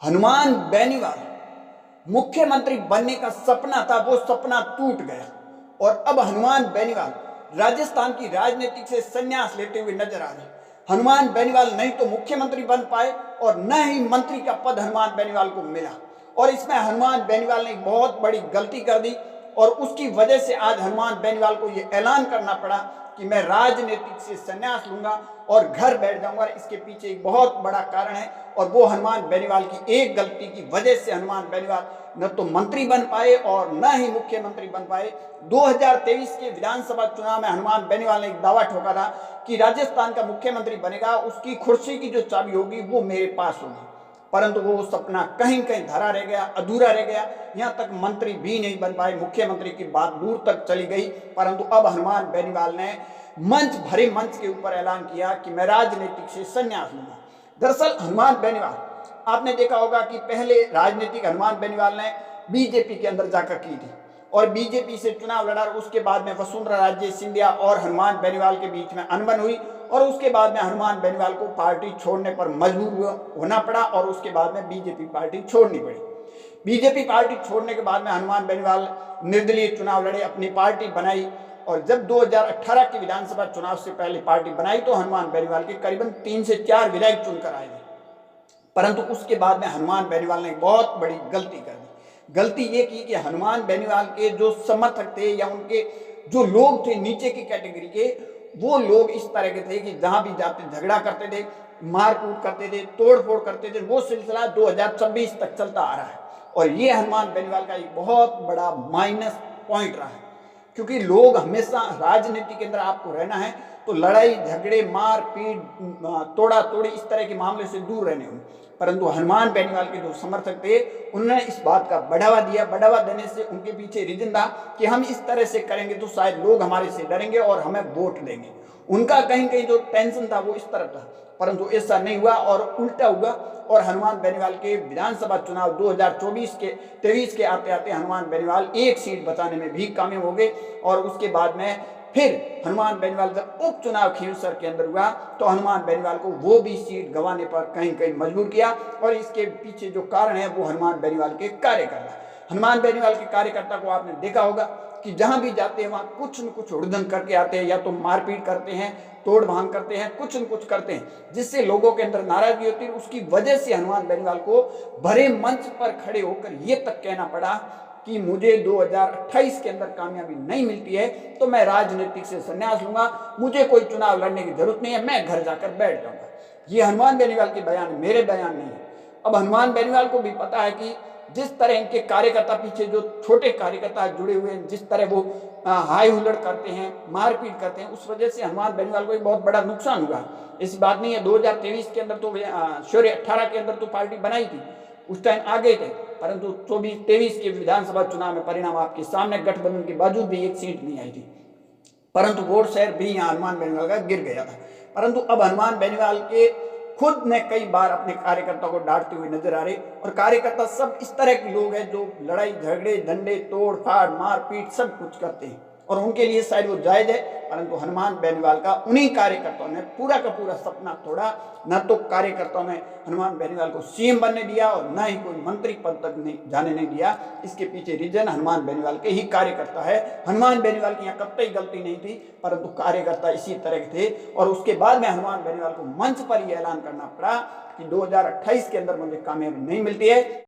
हनुमान बेनीवाल मुख्यमंत्री बनने का सपना था, वो सपना टूट गया और अब हनुमान बेनीवाल राजस्थान की राजनीति से संन्यास लेते हुए नजर आ रहे हैं। हनुमान बेनीवाल नहीं तो मुख्यमंत्री बन पाए और न ही मंत्री का पद हनुमान बेनीवाल को मिला और इसमें हनुमान बेनीवाल ने बहुत बड़ी गलती कर दी और उसकी वजह से आज हनुमान बेनीवाल को यह ऐलान करना पड़ा कि मैं राजनीतिक से संन्यास लूंगा और घर बैठ जाऊंगा। इसके पीछे एक बहुत बड़ा कारण है और वो हनुमान बेनीवाल की एक गलती की वजह से हनुमान बेनीवाल न तो मंत्री बन पाए और न ही मुख्यमंत्री बन पाए। 2023 के विधानसभा चुनाव में हनुमान बेनीवाल ने एक दावा ठोका था कि राजस्थान का मुख्यमंत्री बनेगा, उसकी कुर्सी की जो चाबी होगी वो मेरे पास होगी, परंतु वो सपना कहीं कहीं धरा रह गया, अधूरा रह गया। यहाँ तक मंत्री भी नहीं बन पाए, मुख्यमंत्री की बात दूर तक चली गई। परंतु अब हनुमान बेनीवाल ने भरे मंच के ऊपर ऐलान किया कि मैं राजनीतिक से संन्यास लूंगा। दरअसल हनुमान बेनीवाल, आपने देखा होगा कि पहले राजनीतिक हनुमान बेनीवाल ने बीजेपी के अंदर जाकर की थी और बीजेपी से चुनाव लड़ा। उसके बाद में वसुंधरा राजे सिंधिया और हनुमान बेनीवाल के बीच में अनबन हुई और उसके बाद में हनुमान बेनीवाल को पार्टी छोड़ने पर मजबूर होना पड़ा और उसके बाद में बीजेपी पार्टी छोड़नी पड़ी। बीजेपी पार्टी छोड़ने के बाद में हनुमान बेनीवाल निर्दलीय चुनाव लड़े, अपनी पार्टी बनाई और जब 2018 के विधानसभा चुनाव से पहले पार्टी बनाई तो हनुमान बेनीवाल के करीबन 3 से 4 विधायक चुनकर आए थे। परंतु उसके बाद में हनुमान बेनीवाल ने बहुत बड़ी गलती कर दी। गलती ये की कि हनुमान बेनीवाल के जो समर्थक थे या उनके जो लोग थे नीचे की कैटेगरी के, वो लोग इस तरह के थे कि जहां भी जाते झगड़ा करते थे, मारकूट करते थे, तोड़फोड़ करते थे। वो सिलसिला 2026 तक चलता आ रहा है और ये हनुमान बेनीवाल का एक बहुत बड़ा माइनस पॉइंट रहा है, क्योंकि लोग हमेशा राजनीति के अंदर आपको रहना है तो लड़ाई झगड़े मारपीट तोड़ा तोड़ी इस तरह के मामले से दूर रहने होंगे। परंतु हनुमान बेनीवाल के जो समर्थक थे उन्होंने इस बात का बढ़ावा दिया। बढ़ावा देने से उनके पीछे रीजन था कि हम इस तरह से करेंगे तो शायद लोग हमारे से डरेंगे और हमें वोट देंगे। उनका कहीं कहीं जो टेंशन था वो इस तरफ था, परंतु ऐसा नहीं हुआ और उल्टा हुआ और हनुमान बेनीवाल के विधानसभा चुनाव 2023 के आते आते हनुमान बेनीवाल एक सीट बचाने में भी कामयाब हो गए और उसके बाद में फिर हनुमान बेनीवाल जब उपचुनाव खींवसर के अंदर हुआ तो हनुमान बेनीवाल को वो भी सीट गंवाने पर कहीं कहीं मजबूर किया और इसके पीछे जो कारण है वो हनुमान बेनीवाल के कार्यकर्ता। हनुमान बेनीवाल के कार्यकर्ता को आपने देखा होगा कि जहां भी जाते हैं वहां कुछ न कुछ उड़धन करके आते हैं, या तो मारपीट करते हैं, तोड़ भांग करते हैं, कुछ न कुछ करते हैं जिससे लोगों के अंदर नाराजगी होती है। उसकी वजह से हनुमान बेनीवाल को भरे मंच पर खड़े होकर ये तक कहना पड़ा कि मुझे 2028 के अंदर कामयाबी नहीं मिलती है तो मैं राजनीतिक से संन्यास लूंगा, मुझे कोई चुनाव लड़ने की जरूरत नहीं है, मैं घर जाकर बैठ जाऊंगा। ये हनुमान बेनीवाल के बयान, मेरे बयान नहीं है। अब हनुमान बेनीवाल को भी पता है कि जिस तरह इनके कार्यकर्ता पीछे जो छोटे कार्यकर्ता जुड़े हुए हैं, जिस तरह वो हाई हुल्लड़ करते हैं, मारपीट करते हैं, उस वजह से हनुमान बेनीवाल को एक बहुत बड़ा नुकसान हुआ। ऐसी बात नहीं है, 2023 के अंदर तो 18 के अंदर तो पार्टी बनाई थी, उस टाइम आ गए थे, परंतु 24-23 के विधानसभा चुनाव में परिणाम आपके सामने, गठबंधन के बावजूद भी एक सीट नहीं आई थी, परंतु वोट शेयर भी यहाँ हनुमान बेनीवाल का गिर गया था। परंतु अब हनुमान बेनीवाल के खुद ने कई बार अपने कार्यकर्ता को डांटते हुए नजर आ रहे और कार्यकर्ता सब इस तरह के लोग हैं जो लड़ाई झगड़े डंडे तोड़ फाड़ मारपीट सब कुछ करते हैं और उनके लिए शायद वो जायज है। परंतु हनुमान बेनीवाल का उन्हीं कार्यकर्ताओं ने पूरा का पूरा सपना तोड़ा। न तो कार्यकर्ताओं ने हनुमान बेनीवाल को सीएम बनने दिया और न ही कोई मंत्री पद तक नहीं जाने नहीं दिया। इसके पीछे रीजन हनुमान बेनीवाल के ही कार्यकर्ता है। हनुमान बेनीवाल की यहाँ कतई गलती नहीं थी, परंतु कार्यकर्ता इसी तरह के थे और उसके बाद में हनुमान बेनीवाल को मंच पर यह ऐलान करना पड़ा कि 2028 के अंदर मुझे कामयाबी नहीं मिलती है।